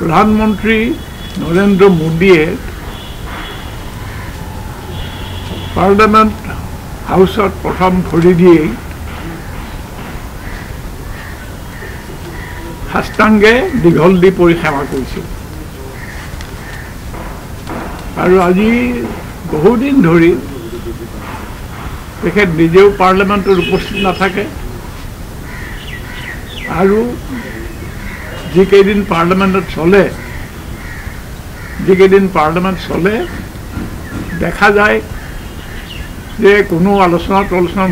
প্ৰধানমন্ত্ৰী নৰেন্দ্ৰ মোদীয়ে পাৰ্লামেণ্ট হাউচত প্ৰথম ভৰি দিয়েই সাষ্টাংগে দীঘল দি পৰি সেৱা কৰিছিল আৰু আজি বহুদিন ধৰি তেখেত নিজেও পাৰ্লামেণ্টত উপস্থিত নাথাকে আৰু যিকেইদিন পাৰ্লামেণ্ট চলে দেখা যায় যে কোনো আলোচনা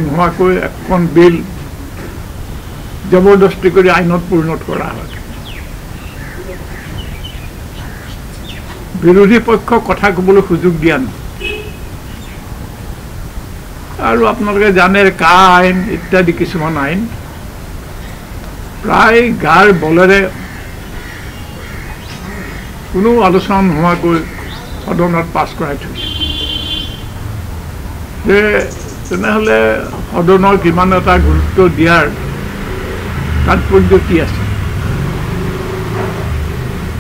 নোহোৱাকৈ এখন বিল জবৰদস্তি কৰি আইনত পৰিণত কৰা হয় বিৰোধী পক্ষক কথা ক'বলৈ সুযোগ দিয়া নাই আৰু আপোনালোকে জানে কা আইন ইত্যাদি কিছুমান আইন প্ৰায় গাৰ বলেৰে কোনো আলোচনা নোহোৱাকৈ সদনত পাছ কৰাই থৈছে যে তেনেহ'লে সদনৰ কিমান এটা গুৰুত্ব দিয়াৰ তাৎপৰ্য কি আছে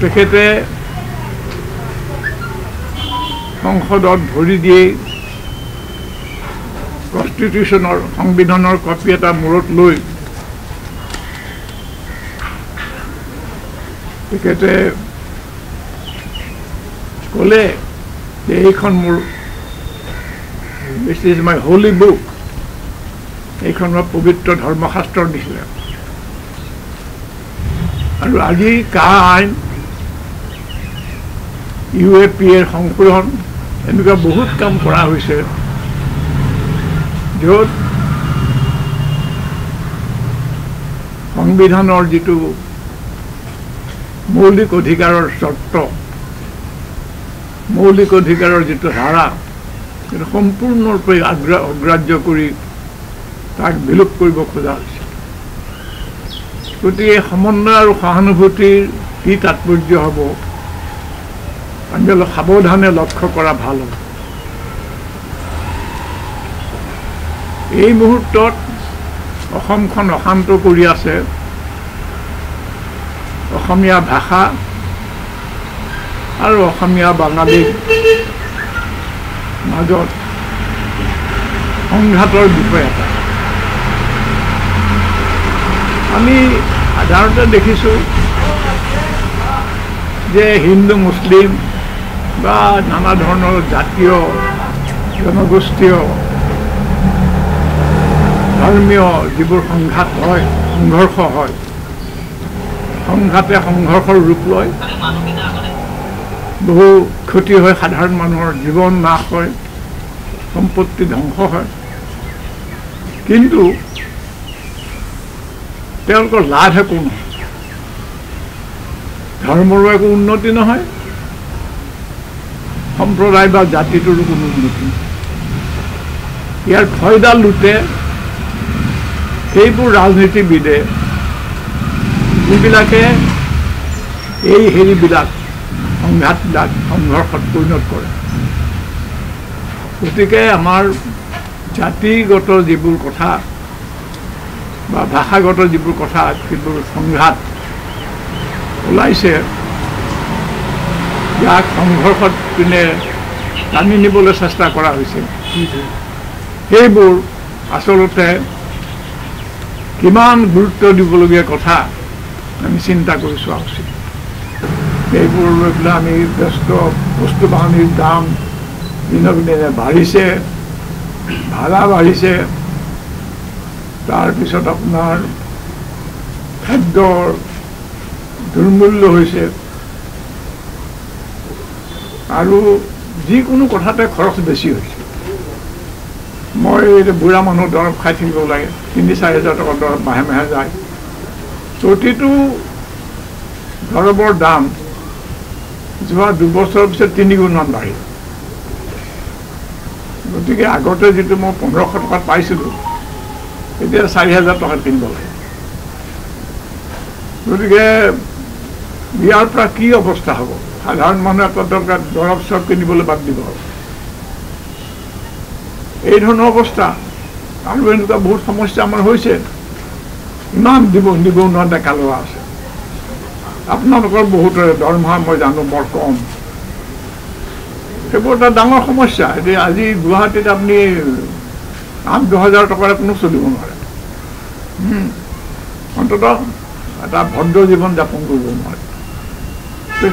তেখেতে সংসদত ভৰি দিয়ে কনষ্টিটিউশ্যনৰ সংবিধানৰ কপি এটা মূৰত লৈ তেখেতে ক'লে যে এইখন মোৰ this is my holy book এইখন মোৰ পবিত্ৰ ধৰ্মশাস্ত্ৰৰ নিচিনা আৰু আজি কা আইন UAPৰ সংশোধন এনেকুৱা বহুত কাম কৰা হৈছে য'ত সংবিধানৰ যিটো মৌলিক অধিকাৰৰ চৰ্ত মৌলিক অধিকাৰৰ যিটো ধাৰা সেইটো সম্পূৰ্ণৰূপে অগ্ৰাহ্য কৰি তাক বিলোপ কৰিব খোজা হৈছে গতিকে সমন্বয় আৰু সহানুভূতিৰ কি তাৎপৰ্য হ'ব আমি অলপ সাৱধানে লক্ষ্য কৰা ভাল হ'ব এই মুহূৰ্তত অসমখন অশান্ত কৰি আছে অসমীয়া ভাষা আৰু অসমীয়া বাঙালীৰ মাজত সংঘাতৰ বিষয় এটা আমি সাধাৰণতে দেখিছোঁ যে হিন্দু মুছলিম বা নানা ধৰণৰ জাতীয় জনগোষ্ঠীয় ধৰ্মীয় যিবোৰ সংঘাত হয় সংঘৰ্ষ হয় সংঘাতে সংঘৰ্ষৰ ৰূপ লয় বহু ক্ষতি হয় সাধাৰণ মানুহৰ জীৱন নাশ হয় সম্পত্তি ধ্বংস হয় কিন্তু তেওঁলোকৰ লাভ একো নহয় ধৰ্মৰো একো উন্নতি নহয় সম্প্ৰদায় বা জাতিটোৰো কোনো উন্নতি নহয় ইয়াৰ ফয়দা লুটে সেইবোৰ ৰাজনীতিবিদে যিবিলাকে এই হেৰিবিলাক সংঘাতবিলাক সংঘৰ্ষত পৰিণত কৰে গতিকে আমাৰ জাতিগত যিবোৰ কথা বা ভাষাগত যিবোৰ কথা যিবোৰ সংঘাত ওলাইছে ইয়াক সংঘৰ্ষত পিনে টানি নিবলৈ চেষ্টা কৰা হৈছে সেইবোৰ আচলতে কিমান গুৰুত্ব দিবলগীয়া কথা আমি চিন্তা কৰি চোৱা উচিত এইবোৰ লৈ পেলাই আমি ব্যস্ত বস্তু বাহানিৰ দাম দিনক দিনে বাঢ়িছে ভাড়া বাঢ়িছে তাৰপিছত আপোনাৰ খাদ্যৰ দুৰ্মূল্য হৈছে আৰু যিকোনো কথাতে খৰচ বেছি হৈছে মই বুঢ়া মানুহ দৰৱ খাই থাকিব লাগে ৩-৪ হাজাৰ টকা দৰৱ মাহে মাহে যায় প্ৰতিটো দৰৱৰ দাম যোৱা 2 বছৰৰ পিছত 3 গুণমান বাঢ়িল গতিকে আগতে যিটো মই 1500 টকাত পাইছিলোঁ এতিয়া 4,000 টকাত কিনিব লাগে গতিকে ইয়াৰ পৰা কি অৱস্থা হ'ব সাধাৰণ মানুহ এটা টকাত দৰৱ চব কিনিবলৈ বাদ দিব এই ধৰণৰ অৱস্থা আৰু এনেকুৱা বহুত সমস্যা আমাৰ হৈছে ইমান নিবনুৱা ডেকা ল'ৰা আছে আপোনালোকৰ বহুতৰে দৰমহা মই জানো বৰ কম। সেইবোৰ এটা ডাঙৰ সমস্যা। এতিয়া আজি গুৱাহাটীত আপুনি 8-10 হাজাৰ টকাৰে কোনো চলিব নোৱাৰে, অন্ততঃ এটা ভদ্ৰ জীৱন যাপন কৰিব নোৱাৰে।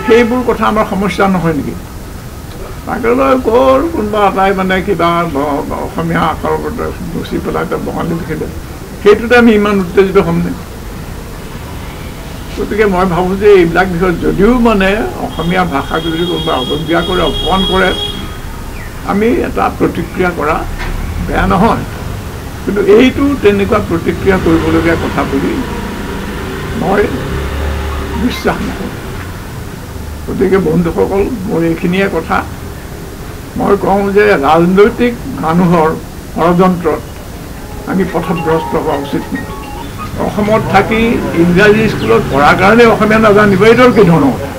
সেইবোৰ কথা আমাৰ সমস্যা নহয় নেকি? তাকে লৈ ক'ৰ কোনোবা এটাই মানে কিবা অসমীয়া আখৰ গুচি পেলাই বঙালী লিখিলে, সেইটোতে আমি ইমান উত্তেজিত হ'মনে? গতিকে মই ভাবোঁ যে এইবিলাক বিষয়ত যদিও মানে অসমীয়া ভাষাক যদি কোনোবা অৱজ্ঞা কৰে, অপমান কৰে, আমি এটা প্ৰতিক্ৰিয়া কৰা বেয়া নহয়, কিন্তু এইটো তেনেকুৱা প্ৰতিক্ৰিয়া কৰিবলগীয়া কথা বুলি মই বিশ্বাস নকৰোঁ। গতিকে বন্ধুসকল, মোৰ এইখিনিয়ে কথা। মই কওঁ যে ৰাজনৈতিক মানুহৰ ষড়যন্ত্ৰত আমি পথভ্ৰষ্ট হোৱা উচিত নহয়। অসমত থাকি ইংৰাজী স্কুলত পঢ়াৰ কাৰণে অসমীয়া নাজানিব, এইটোৰ কি ধৰণৰ কথা?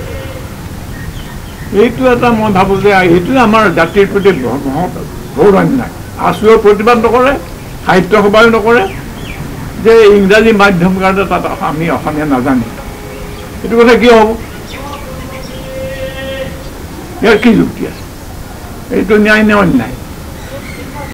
এইটো এটা মই ভাবোঁ যে এইটোৱে আমাৰ জাতিৰ প্ৰতি ঘোৰ অন্যায়। আছুৱেও প্ৰতিবাদ নকৰে, সাহিত্য সভাও নকৰে যে ইংৰাজী মাধ্যম কাৰণে তাত আমি অসমীয়া নাজানিম। এইটো কথা কিয় হ'ব? ইয়াৰ কি যুক্তি আছে? এইটো ন্যায় নে অন্যায়?